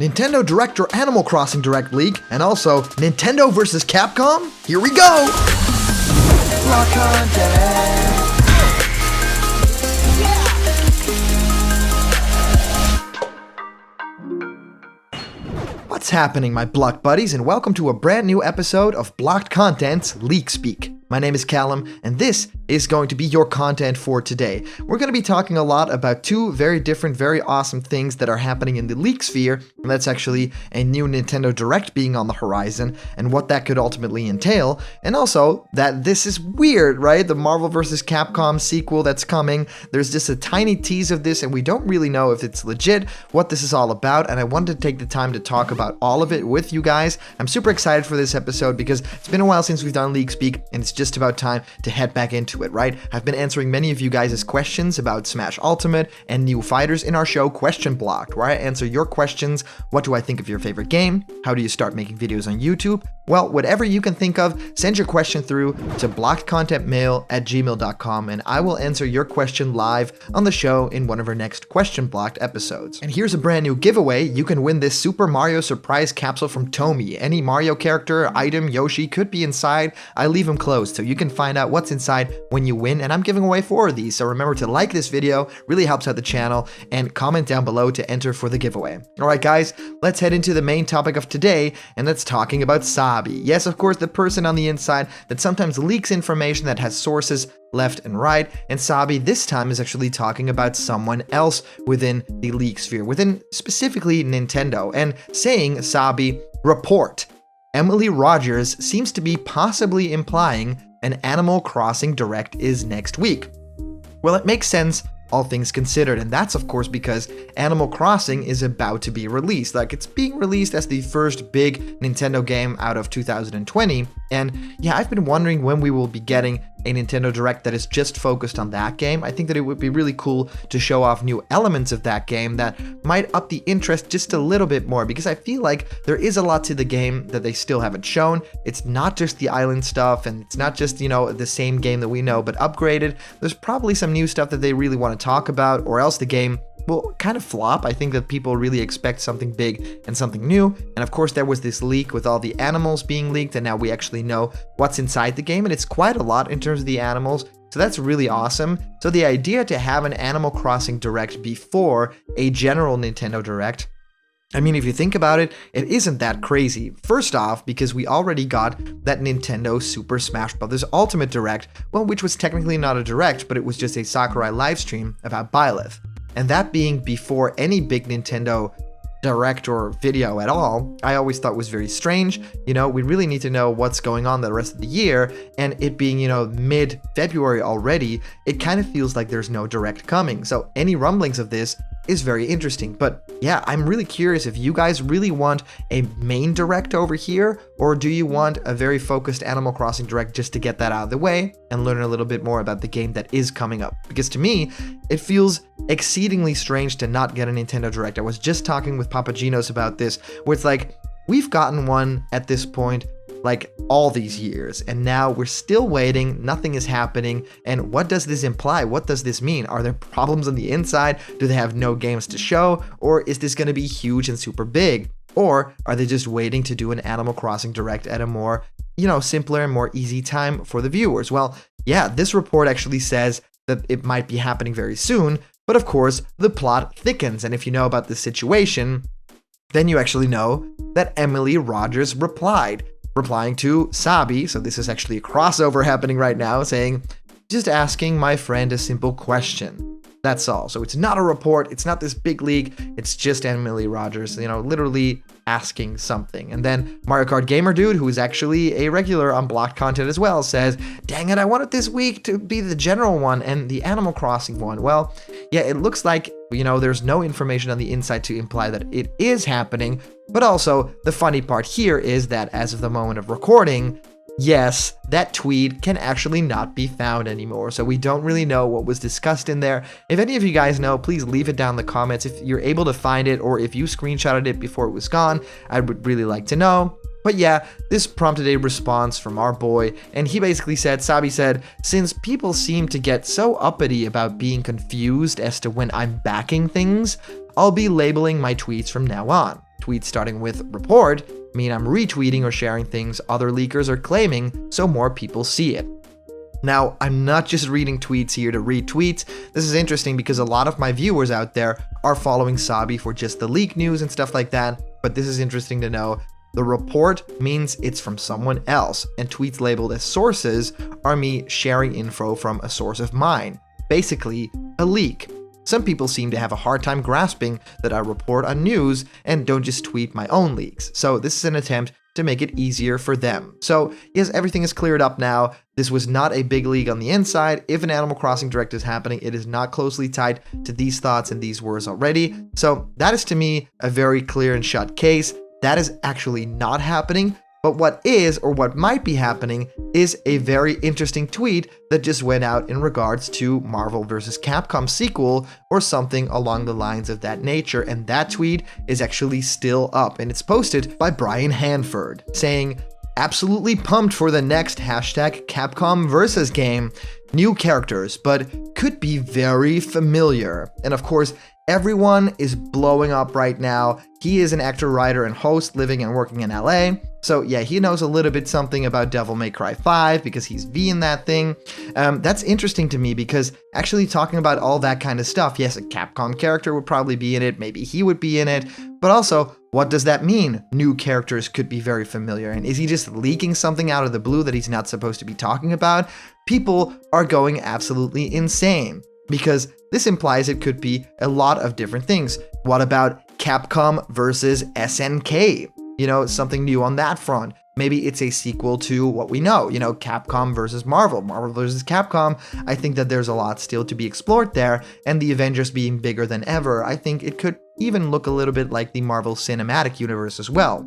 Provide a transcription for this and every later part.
Nintendo Direct or Animal Crossing Direct leak, and also Nintendo versus Capcom? Here we go! Block content. What's happening, my Block buddies, and welcome to a brand new episode of Blocked Content's Leak Speak. My name is Callum, and this is going to be your content for today. We're going to be talking a lot about two very different, very awesome things that are happening in the leak sphere, and that's actually a new Nintendo Direct being on the horizon, and what that could ultimately entail, and also that this is weird, right? The Marvel vs. Capcom sequel that's coming, there's just a tiny tease of this, and we don't really know if it's legit, what this is all about, and I wanted to take the time to talk about all of it with you guys. I'm super excited for this episode because it's been a while since we've done Leak Speak, and it's just about time to head back into it, right? I've been answering many of you guys' questions about Smash Ultimate and new fighters in our show Question Blocked, where I answer your questions. What do I think of your favorite game? How do you start making videos on YouTube? Well, whatever you can think of, send your question through to blockedcontentmail@gmail.com, and I will answer your question live on the show in one of our next Question Blocked episodes. And here's a brand new giveaway. You can win this Super Mario surprise capsule from Tomy. Any Mario character, item, Yoshi could be inside. I leave them closed, so you can find out what's inside when you win, and I'm giving away 4 of these, so remember to like this video, really helps out the channel, and comment down below to enter for the giveaway. Alright guys, let's head into the main topic of today, and that's talking about Sabi. Yes, of course, the person on the inside that sometimes leaks information that has sources left and right, and Sabi this time is actually talking about someone else within the leak sphere, within specifically Nintendo, and saying, Sabi, report. Emily Rogers seems to be possibly implying an Animal Crossing Direct is next week. Well, it makes sense, all things considered, and that's of course because Animal Crossing is about to be released. Like, it's being released as the first big Nintendo game out of 2020, and yeah, I've been wondering when we will be getting a Nintendo Direct that is just focused on that game. I think that it would be really cool to show off new elements of that game that might up the interest just a little bit more, because I feel like there is a lot to the game that they still haven't shown. It's not just the island stuff, and it's not just, you know, the same game that we know, but upgraded. There's probably some new stuff that they really want to talk about, or else the game will kind of flop. I think that people really expect something big and something new, and of course there was this leak with all the animals being leaked, and now we actually know what's inside the game, and it's quite a lot in terms of the animals, so that's really awesome. So the idea to have an Animal Crossing Direct before a general Nintendo Direct, I mean, if you think about it, it isn't that crazy. First off, because we already got that Nintendo Super Smash Bros. Ultimate Direct, well, which was technically not a Direct, but it was just a Sakurai livestream about Byleth. And that being before any big Nintendo Direct or video at all, I always thought was very strange. You know, we really need to know what's going on the rest of the year, and it being, you know, mid-February already, it kind of feels like there's no Direct coming. So any rumblings of this is very interesting. But yeah, I'm really curious if you guys really want a main Direct over here, or do you want a very focused Animal Crossing Direct just to get that out of the way and learn a little bit more about the game that is coming up? Because to me, it feels exceedingly strange to not get a Nintendo Direct. I was just talking with Papaginos about this, where it's like, we've gotten one at this point like all these years, and now we're still waiting, nothing is happening, and what does this imply? What does this mean? Are there problems on the inside? Do they have no games to show? Or is this going to be huge and super big? Or are they just waiting to do an Animal Crossing Direct at a more, you know, simpler and more easy time for the viewers? Well, yeah, this report actually says that it might be happening very soon, but of course, the plot thickens, and if you know about the situation, then you actually know that Emily Rogers replying to Sabi, so this is actually a crossover happening right now, saying, just asking my friend a simple question. That's all. So it's not a report, it's not this big leak, it's just Emily Rogers, you know, literally asking something. And then Mario Kart Gamer Dude, who is actually a regular on Blocked Content as well, says, dang it, I want it this week to be the general one and the Animal Crossing one. Well, yeah, it looks like, you know, there's no information on the inside to imply that it is happening, but also the funny part here is that as of the moment of recording, yes, that tweet can actually not be found anymore, so we don't really know what was discussed in there. If any of you guys know, please leave it down in the comments if you're able to find it, or if you screenshotted it before it was gone. I would really like to know. But yeah, this prompted a response from our boy, and he basically said, Sabi said, since people seem to get so uppity about being confused as to when I'm backing things, I'll be labeling my tweets from now on. Tweets starting with report mean I'm retweeting or sharing things other leakers are claiming so more people see it. Now, I'm not just reading tweets here to read tweets. This is interesting because a lot of my viewers out there are following Sabi for just the leak news and stuff like that, but this is interesting to know. The report means it's from someone else, and tweets labeled as sources are me sharing info from a source of mine. Basically, a leak. Some people seem to have a hard time grasping that I report on news and don't just tweet my own leaks, so this is an attempt to make it easier for them. So yes, everything is cleared up now. This was not a big leak on the inside. If an Animal Crossing Direct is happening, it is not closely tied to these thoughts and these words already. So that is to me a very clear and shut case. That is actually not happening. But what is, or what might be happening, is a very interesting tweet that just went out in regards to Marvel vs. Capcom sequel or something along the lines of that nature, and that tweet is actually still up, and it's posted by Brian Hanford, saying, "Absolutely pumped for the next hashtag Capcom versus game. New characters, but could be very familiar." And of course, everyone is blowing up right now. He is an actor, writer, and host living and working in LA. So yeah, he knows a little bit something about Devil May Cry 5 because he's V in that thing. That's interesting to me because actually talking about all that kind of stuff, yes, a Capcom character would probably be in it, maybe he would be in it, but also, what does that mean? New characters could be very familiar, and is he just leaking something out of the blue that he's not supposed to be talking about? People are going absolutely insane because this implies it could be a lot of different things. What about Capcom versus SNK? You know, something new on that front. Maybe it's a sequel to what we know, you know, Capcom versus Marvel, Marvel versus Capcom. I think that there's a lot still to be explored there, and the Avengers being bigger than ever, I think it could even look a little bit like the Marvel Cinematic Universe as well.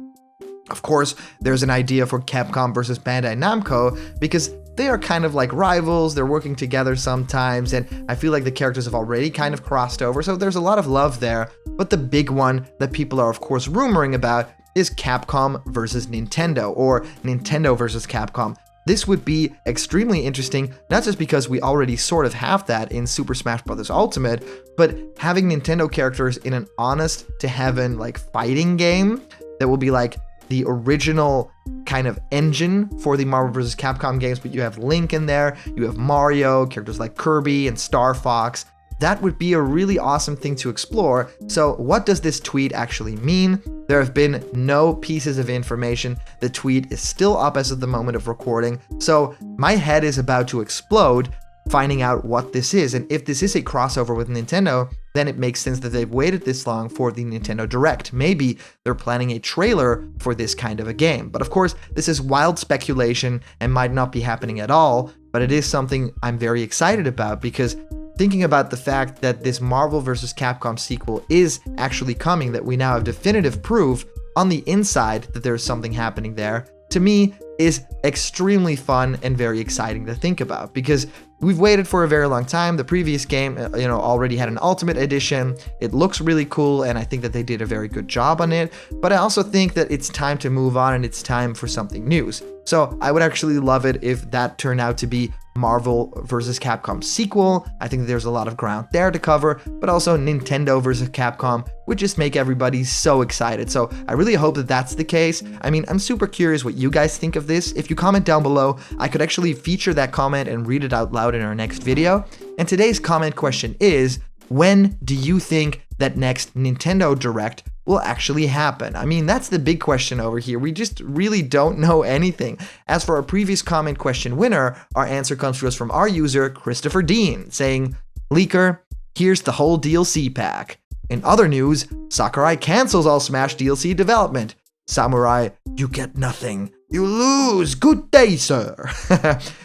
Of course, there's an idea for Capcom versus Panda and Namco because they are kind of like rivals, they're working together sometimes, and I feel like the characters have already kind of crossed over, so there's a lot of love there. But the big one that people are of course rumoring about is Capcom versus Nintendo, or Nintendo versus Capcom. This would be extremely interesting, not just because we already sort of have that in Super Smash Bros. Ultimate, but having Nintendo characters in an honest to heaven like fighting game that will be like the original kind of engine for the Marvel vs. Capcom games, but you have Link in there, you have Mario, characters like Kirby and Star Fox. That would be a really awesome thing to explore. So what does this tweet actually mean? There have been no pieces of information. The tweet is still up as of the moment of recording. So my head is about to explode finding out what this is. And if this is a crossover with Nintendo, then it makes sense that they've waited this long for the Nintendo Direct. Maybe they're planning a trailer for this kind of a game. But of course, this is wild speculation and might not be happening at all, but it is something I'm very excited about because thinking about the fact that this Marvel vs. Capcom sequel is actually coming, that we now have definitive proof on the inside that there's something happening there, to me is extremely fun and very exciting to think about because we've waited for a very long time. The previous game, already had an Ultimate Edition. It looks really cool, and I think that they did a very good job on it, but I also think that it's time to move on and it's time for something new. So I would actually love it if that turned out to be Marvel vs. Capcom sequel. I think there's a lot of ground there to cover, but also Nintendo vs. Capcom would just make everybody so excited. So I really hope that that's the case. I mean, I'm super curious what you guys think of this. If you comment down below, I could actually feature that comment and read it out loud in our next video. And today's comment question is, when do you think that next Nintendo Direct will actually happen? I mean, that's the big question over here. We just really don't know anything. As for our previous comment question winner, our answer comes to us from our user, Christopher Dean, saying, "Leaker, here's the whole DLC pack." In other news, Sakurai cancels all Smash DLC development. Samurai, you get nothing. You lose. Good day, sir.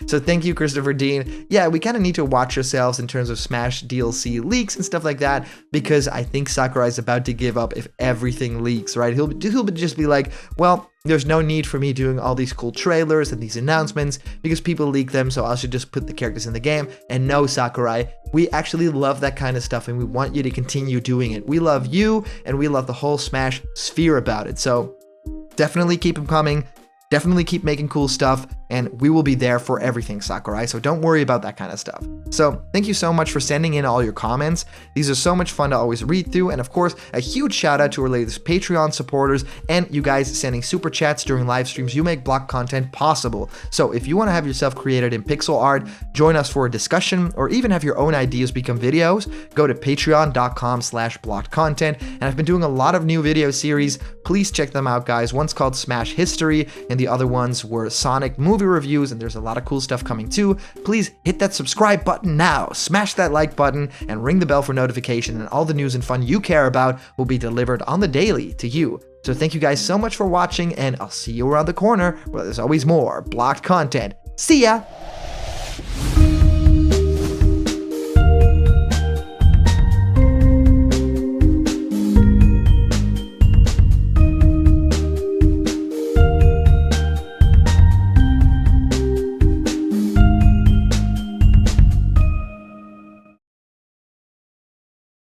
So thank you, Christopher Dean. Yeah, we kind of need to watch ourselves in terms of Smash DLC leaks and stuff like that, because I think Sakurai's about to give up if everything leaks, right? He'll just be like, well, there's no need for me doing all these cool trailers and these announcements because people leak them, so I should just put the characters in the game. And no, Sakurai, we actually love that kind of stuff and we want you to continue doing it. We love you and we love the whole Smash sphere about it. So definitely keep them coming. Definitely keep making cool stuff, and we will be there for everything, Sakurai, so don't worry about that kind of stuff. So thank you so much for sending in all your comments. These are so much fun to always read through, and of course, a huge shout out to our latest Patreon supporters and you guys sending super chats during live streams. You make block content possible. So if you want to have yourself created in pixel art, join us for a discussion, or even have your own ideas become videos, go to patreon.com/blockedcontent. And I've been doing a lot of new video series. Please check them out, guys. One's called Smash History, and the other ones were Sonic movie reviews, and there's a lot of cool stuff coming too. Please hit that subscribe button now, smash that like button, and ring the bell for notification, and all the news and fun you care about will be delivered on the daily to you. So thank you guys so much for watching, and I'll see you around the corner where there's always more blocked content. See ya!